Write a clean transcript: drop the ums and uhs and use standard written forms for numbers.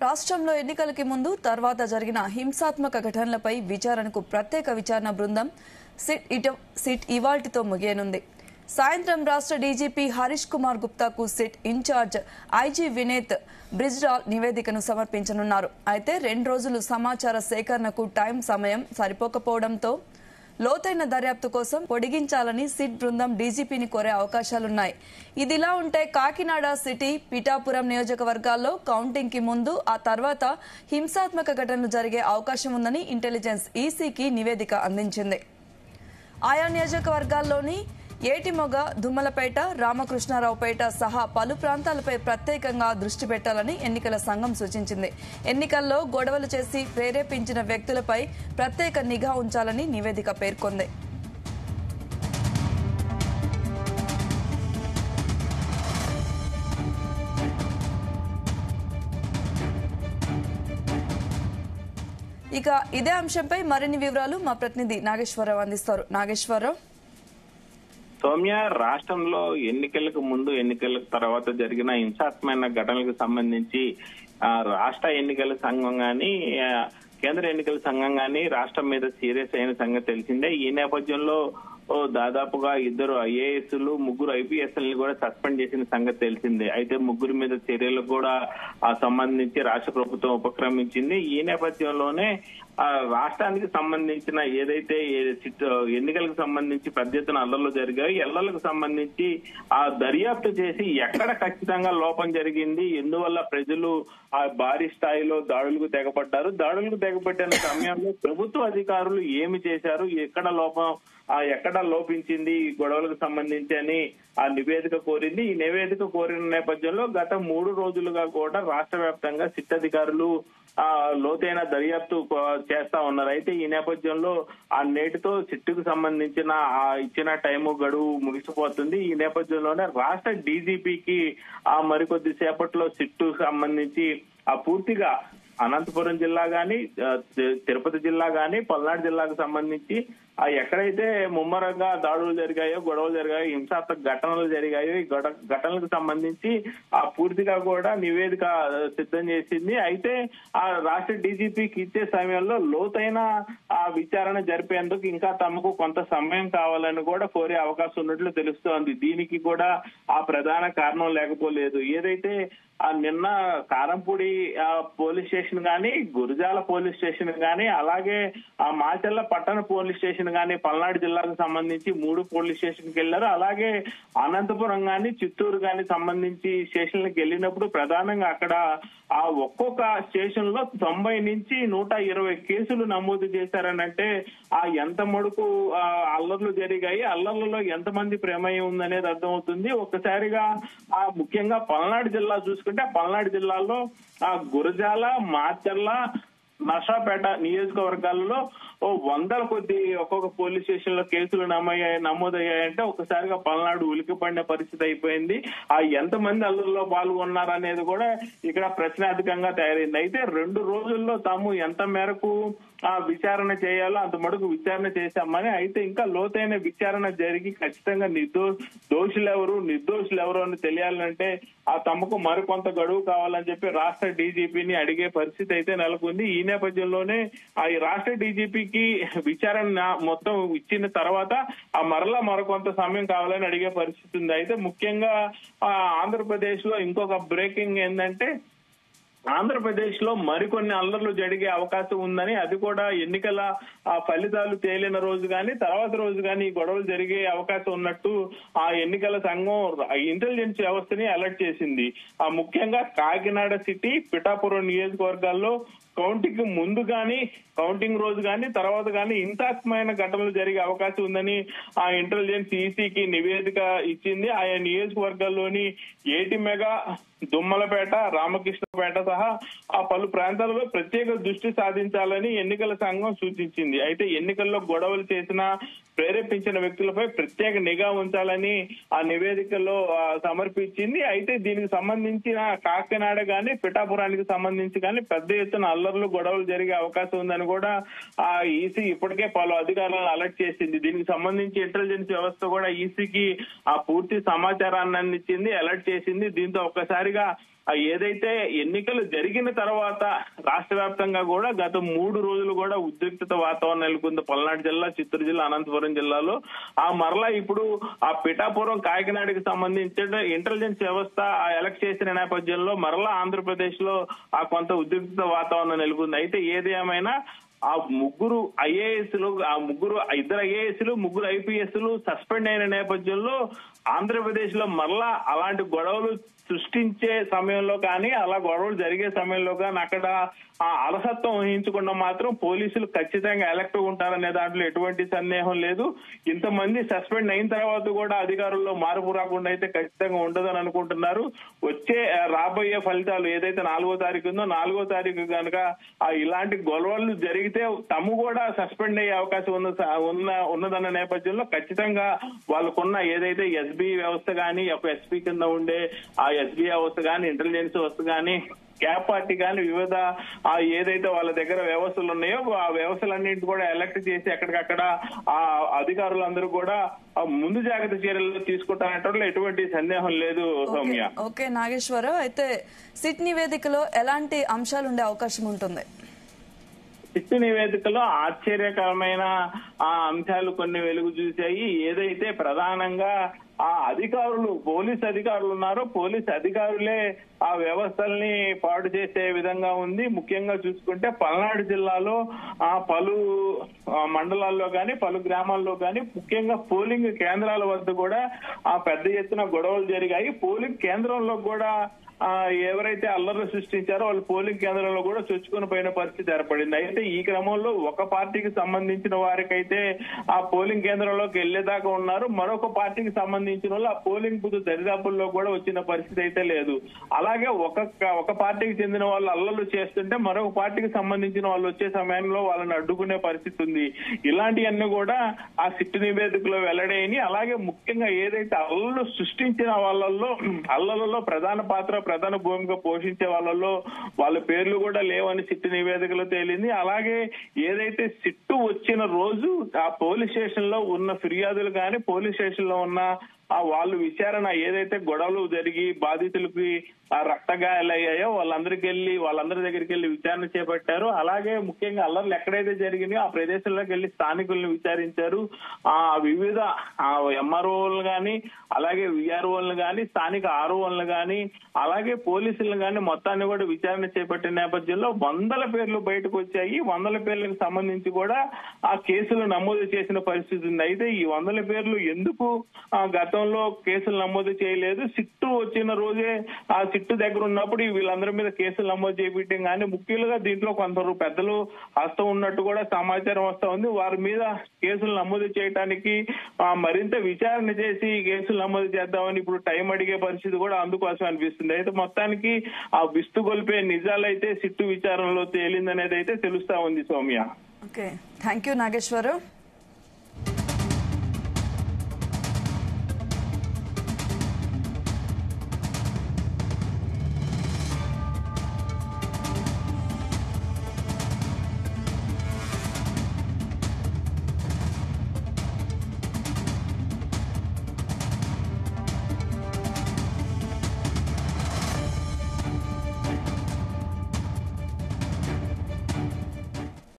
రాష్ట్రంలో ఎన్నికలకి ముందు తర్వాత జరిగిన హింసాత్మక ఘటనలపై విచారణకు ప్రత్యేక విచారణ బృందం సిట్ ఇవాల్టితో ముగియనుంది. సాయంత్రం రాష్ట్ర డీజీపీ హరీష్ కుమార్ గుప్తాకు SIT incharge IG Vineet Brijlal నివేదికను సమర్పించనున్నారు. అయితే 2 రోజులు సమాచార సేకరణకు సమయం సరిపోకపోవడంతో లోతైన దర్యాప్తు కోసం పొడిగించాలని సిట్ బృందం డీజీపీని కోరే అవకాశాలున్నాయి. ఇదిలా ఉంటే కాకినాడ సిటీ, పిఠాపురం నియోజకవర్గాల్లో కౌంటింగ్ కి ముందు, ఆ తర్వాత హింసాత్మక ఘటనలు జరిగే అవకాశం ఉందని ఇంటెలిజెన్స్ ఈసీకి నివేదిక అందించింది. ఆయా నియోజకవర్గాల్లోని ఏటిమొగ, దుమ్మలపేట, రామకృష్ణారావుపేట సహా పలు ప్రాంతాలపై ప్రత్యేకంగా దృష్టి పెట్టాలని ఎన్నికల సంఘం సూచించింది. ఎన్నికల్లో గొడవలు చేసి ప్రేరేపించిన వ్యక్తులపై ప్రత్యేక నిఘా ఉంచాలని నివేదిక పేర్కొంది. ఇక ఇదే అంశంపై మరిన్ని వివరాలు మా ప్రతినిధి నాగేశ్వరరావు అందిస్తారు. నాగేశ్వరరావు. సౌమ్య, రాష్ట్రంలో ఎన్నికలకు ముందు, ఎన్నికలకు తర్వాత జరిగిన హింసాత్మక ఘటనలకు సంబంధించి రాష్ట్ర ఎన్నికల సంఘం గాని, కేంద్ర ఎన్నికల సంఘం గాని రాష్ట్రం మీద సీరియస్ అయిన సంగతి తెలిసిందే. ఈ నేపథ్యంలో దాదాపుగా 2 ఐఏఎస్లు, 3 ఐపీఎస్లని కూడా సస్పెండ్ చేసిన సంగతి తెలిసిందే. అయితే 3 మీద చర్యలు కూడా సంబంధించి రాష్ట్ర ప్రభుత్వం ఉపక్రమించింది. ఈ నేపథ్యంలోనే రాష్ట్రానికి సంబంధించిన ఏదైతే ఎన్నికలకు సంబంధించి పెద్ద ఎత్తున అల్లర్లు జరిగాయి, అల్లర్లకు సంబంధించి దర్యాప్తు చేసి ఎక్కడ ఖచ్చితంగా లోపం జరిగింది, ఎందువల్ల ప్రజలు భారీ స్థాయిలో దాడులకు తెగపడ్డారు, దాడులకు తెగపట్టిన సమయంలో ప్రభుత్వ అధికారులు ఏమి చేశారు, ఎక్కడ లోపించింది ఈ గొడవలకు సంబంధించి అని నివేదిక కోరింది. ఈ నివేదిక కోరిన నేపథ్యంలో గత 3 రోజులుగా కూడా రాష్ట్ర వ్యాప్తంగా సిట్ అధికారులు లోతైన దర్యాప్తు చేస్తా ఉన్నారు. అయితే ఈ నేపథ్యంలో నేటితో సిట్టుకు సంబంధించిన ఇచ్చిన టైము గడువు ముగిసిపోతుంది. ఈ నేపథ్యంలోనే రాష్ట్ర డీజీపీకి మరికొద్ది సేపట్లో సిట్టుకు సంబంధించి పూర్తిగా అనంతపురం జిల్లా గాని, తిరుపతి జిల్లా గాని, పల్నాడు జిల్లాకు సంబంధించి ఎక్కడైతే ముమ్మరంగా దాడులు జరిగాయో, గొడవలు జరిగాయో, హింసాత్మక ఘటనలు జరిగాయో, ఈ ఘటనలకు సంబంధించి పూర్తిగా కూడా నివేదిక సిద్ధం చేసింది. అయితే రాష్ట్ర డీజీపీకి ఇచ్చే సమయంలో లోతైన విచారణ జరిపేందుకు ఇంకా తమకు కొంత సమయం కావాలని కూడా కోరే అవకాశం ఉన్నట్లు తెలుస్తోంది. దీనికి కూడా ప్రధాన కారణం లేకపోలేదు. ఏదైతే నిన్న కారంపూడి పోలీస్ స్టేషన్ గాని, గురజాల పోలీస్ స్టేషన్ గాని, అలాగే మాచర్ల పట్టణ పోలీస్ స్టేషన్ గాని, పల్నాడు జిల్లాకు సంబంధించి 3 పోలీస్ స్టేషన్ కి వెళ్లారు. అలాగే అనంతపురం గాని, చిత్తూరు గాని సంబంధించి స్టేషన్లకు వెళ్ళినప్పుడు ప్రధానంగా అక్కడ ఒక్కొక్క స్టేషన్ లో 90 నుంచి 120 కేసులు నమోదు చేశారనంటే ఎంత మడుకు అల్లర్లు జరిగాయి, అల్లర్లలో ఎంతమంది ప్రమేయం ఉందనేది అర్థమవుతుంది. ఒక్కసారిగా ముఖ్యంగా పల్నాడు జిల్లా చూసుకుంటే, పల్నాడు జిల్లాలో గురజాల, మాచర్ల, నర్సాపేట నియోజకవర్గాల్లో 100ల కొద్ది ఒక్కొక్క పోలీస్ స్టేషన్ లో కేసులు నమోదయ్యాయంటే ఒక్కసారిగా పల్నాడు ఉలికిపడిన పరిస్థితి అయిపోయింది. ఎంతమంది అల్లర్లో పాల్గొన్నారనేది కూడా ఇక్కడ ప్రశ్నార్థకంగా తయారైంది. అయితే 2 రోజుల్లో తాము ఎంత మేరకు విచారణ చేయాలో అంత మటుకు విచారణ చేశామని, అయితే ఇంకా లోతైన విచారణ జరిగి ఖచ్చితంగా దోషులెవరు, నిర్దోషులెవరు అని తెలియాలంటే తమకు మరికొంత గడువు కావాలని చెప్పి రాష్ట్ర డీజీపీని అడిగే పరిస్థితి అయితే నెలకొంది. ఈ నేపథ్యంలోనే ఈ రాష్ట్ర డీజీపీకి విచారణ మొత్తం ఇచ్చిన తర్వాత మరికొంత సమయం కావాలని అడిగే పరిస్థితి ఉంది. అయితే ముఖ్యంగా ఆంధ్రప్రదేశ్ లో ఇంకొక బ్రేకింగ్ ఏంటంటే, ఆంధ్రప్రదేశ్ లో మరికొన్ని అల్లర్లు జరిగే అవకాశం ఉందని, అది కూడా ఎన్నికల ఫలితాలు తేలిన రోజు గాని, తర్వాత రోజు గాని గొడవలు జరిగే అవకాశం ఉన్నట్టు ఎన్నికల సంఘం ఇంటెలిజెన్స్ వ్యవస్థని అలర్ట్ చేసింది. ముఖ్యంగా కాకినాడ సిటీ, పిఠాపురం నియోజకవర్గాల్లో కౌంటింగ్ ముందు గాని, కౌంటింగ్ రోజు గాని, తర్వాత గాని హింసాత్మకమైన ఘటనలు జరిగే అవకాశం ఉందని ఇంటెలిజెన్స్ ఈసీకి నివేదిక ఇచ్చింది. ఆయా నియోజకవర్గాల్లోని ఏటిమెగ, దుమ్మలపేట, రామకృష్ణపేట సహా పలు ప్రాంతాలలో ప్రత్యేక దృష్టి సాధించాలని ఎన్నికల సంఘం సూచించింది. అయితే ఎన్నికల్లో గొడవలు చేసిన, ప్రేరేపించిన వ్యక్తులపై ప్రత్యేక నిఘా ఉంచాలని నివేదికలో సమర్పించింది. అయితే దీనికి సంబంధించిన కాకినాడ గాని, పిఠాపురానికి సంబంధించి గాని పెద్ద ఎత్తున అల్లర్లు, గొడవలు జరిగే అవకాశం ఉందని కూడా ఈసీ ఇప్పటికే పలు అధికారులను అలర్ట్ చేసింది. దీనికి సంబంధించి ఇంటెలిజెన్స్ వ్యవస్థ కూడా ఈసీకి పూర్తి సమాచారాన్ని అందించింది, అలర్ట్ చేసింది. దీంతో ఒక్కసారిగా ఏదైతే ఎన్నికలు జరిగిన తర్వాత రాష్ట్ర వ్యాప్తంగా కూడా గత 3 రోజులు కూడా ఉద్రిక్తత వాతావరణం నెలకొంది. పల్నాడు జిల్లా, చిత్తూరు జిల్లా, అనంతపురం జిల్లాలో. మరలా ఇప్పుడు ఆ పిఠాపురం, కాకినాడకి సంబంధించిన ఇంటెలిజెన్స్ వ్యవస్థ ఎలక్ట్ చేసిన నేపథ్యంలో మరలా ఆంధ్రప్రదేశ్ లో కొంత ఉద్రిక్తత వాతావరణం నెలకొంది. అయితే ఏది ఏమైనా ఆ ముగ్గురు ఐఏఎస్లు, ఇద్దరు ఐఏఎస్లు, ముగ్గురు ఐపీఎస్లు సస్పెండ్ అయిన నేపథ్యంలో ఆంధ్రప్రదేశ్ లో మరలా అలాంటి గొడవలు సృష్టించే సమయంలో కానీ, అలా గొడవలు జరిగే సమయంలో కానీ అక్కడ అలసత్వం వహించకుండా మాత్రం పోలీసులు ఖచ్చితంగా ఎలక్ట్ ఉంటారనే దాంట్లో ఎటువంటి సందేహం లేదు. ఇంతమంది సస్పెండ్ అయిన తర్వాత కూడా అధికారుల్లో మార్పు రాకుండా అయితే ఖచ్చితంగా ఉండదని అనుకుంటున్నారు. వచ్చే రాబోయే ఫలితాలు ఏదైతే 4వ తారీఖు ఉందో, 4వ తారీఖు కనుక ఇలాంటి గొడవలు జరిగితే తమ కూడా సస్పెండ్ అయ్యే అవకాశం ఉన్నదన్న నేపథ్యంలో ఖచ్చితంగా వాళ్ళకున్న ఏదైతే ఎస్బీ వ్యవస్థ కానీ, ఒక ఎస్పీ కింద ఉండే ఆ ఎస్బీ వ్యవస్థ కానీ, ఇంటెలిజెన్స్ వ్యవస్థ కానీ, క్యాప్ పార్టీ కానీ, వివిధ ఏదైతే వాళ్ళ దగ్గర వ్యవస్థలు ఉన్నాయో ఆ వ్యవస్థలన్నింటి కూడా ఎలక్ట్ చేసి ఎక్కడికక్కడ ఆ అధికారులందరూ కూడా ముందు జాగ్రత్త చర్యలు తీసుకుంటారంటే ఎటువంటి సందేహం లేదు. సౌమ్య. ఓకే నాగేశ్వరరావు, అయితే సిట్ నివేదికలో ఎలాంటి అంశాలు ఉండే అవకాశం ఉంటుంది? సిట్ నివేదికలో ఆశ్చర్యకరమైన అంశాలు కొన్ని వెలుగు చూశాయి. ఏదైతే ప్రధానంగా అధికారులు, పోలీస్ అధికారులు ఉన్నారో పోలీస్ అధికారులే ఆ వ్యవస్థల్ని పాడు చేసే విధంగా ఉంది. ముఖ్యంగా చూసుకుంటే పల్నాడు జిల్లాలో పలు మండలాల్లో కానీ, పలు గ్రామాల్లో కానీ, ముఖ్యంగా పోలింగ్ కేంద్రాల వద్ద కూడా పెద్ద ఎత్తున గొడవలు జరిగాయి. పోలింగ్ కేంద్రంలో కూడా ఎవరైతే అల్లర్లు సృష్టించారో వాళ్ళు పోలింగ్ కేంద్రంలో కూడా చొచ్చుకుని పోయిన పరిస్థితి ఏర్పడింది. అయితే ఈ క్రమంలో ఒక పార్టీకి సంబంధించిన వారికైతే ఆ పోలింగ్ కేంద్రంలోకి వెళ్లేదాకా ఉన్నారు. మరొక పార్టీకి సంబంధించిన వాళ్ళు ఆ పోలింగ్ బూత్ దరిదాపుల్లో కూడా వచ్చిన పరిస్థితి అయితే లేదు. అలాగే ఒక పార్టీకి చెందిన వాళ్ళు అల్లర్లు చేస్తుంటే మరొక పార్టీకి సంబంధించిన వాళ్ళు వచ్చే సమయంలో వాళ్ళని అడ్డుకునే పరిస్థితి ఉంది. ఇలాంటివన్నీ కూడా ఆ సిట్ నివేదికలో వెల్లడైని. అలాగే ముఖ్యంగా ఏదైతే అల్లర్లు సృష్టించిన అల్లర్లలో ప్రధాన భూమిక పోషించే వాళ్ళలో వాళ్ళ పేర్లు కూడా లేవని సిట్ నివేదికలో తేలింది. అలాగే ఏదైతే సిట్టు వచ్చిన రోజు ఆ పోలీస్ స్టేషన్ లో ఉన్న ఫిర్యాదులు కానీ, పోలీస్ స్టేషన్ లో ఉన్న వాళ్ళు విచారణ ఏదైతే గొడవలు జరిగి బాధితులకి రక్తగాయాలయ్యాయో వాళ్ళందరి దగ్గరికి వెళ్లి విచారణ చేపట్టారు. అలాగే ముఖ్యంగా అల్లర్లు ఎక్కడైతే జరిగినాయో ఆ ప్రదేశంలోకి వెళ్లి స్థానికులను విచారించారు. వివిధ ఎంఆర్ఓలు గాని, అలాగే విఆర్ఓలను గాని, స్థానిక ఆర్ఓలను గాని, అలాగే పోలీసులను గాని మొత్తాన్ని కూడా విచారణ చేపట్టిన నేపథ్యంలో 100 పేర్లు బయటకు వచ్చాయి. 100 పేర్లకు సంబంధించి కూడా ఆ కేసులు నమోదు చేసిన పరిస్థితి ఉంది. అయితే ఈ 100 పేర్లు ఎందుకు గతంలో కేసులు నమోదు చేయలేదు? సిట్టు వచ్చిన రోజే ఆ సిట్టు దగ్గర ఉన్నప్పుడు వీళ్ళందరి మీద కేసులు నమోదు చేయడం కానీ, ముఖ్యంగా దీంట్లో కొందరు పెద్దలు హస్తం ఉన్నట్టు కూడా సమాచారం వస్తా ఉంది. వారి మీద కేసులు నమోదు చేయడానికి మరింత విచారణ చేసి కేసులు నమోదు చేద్దామని ఇప్పుడు టైం అడిగే పరిస్థితి కూడా అందుకోసం అనిపిస్తుంది. అయితే మొత్తానికి ఆ విస్తుగొల్పే నిజాలైతే సిట్టు విచారణలో తేలిందనేది అయితే తెలుస్తా ఉంది. Soumya. Okay, thank you Nageswararao.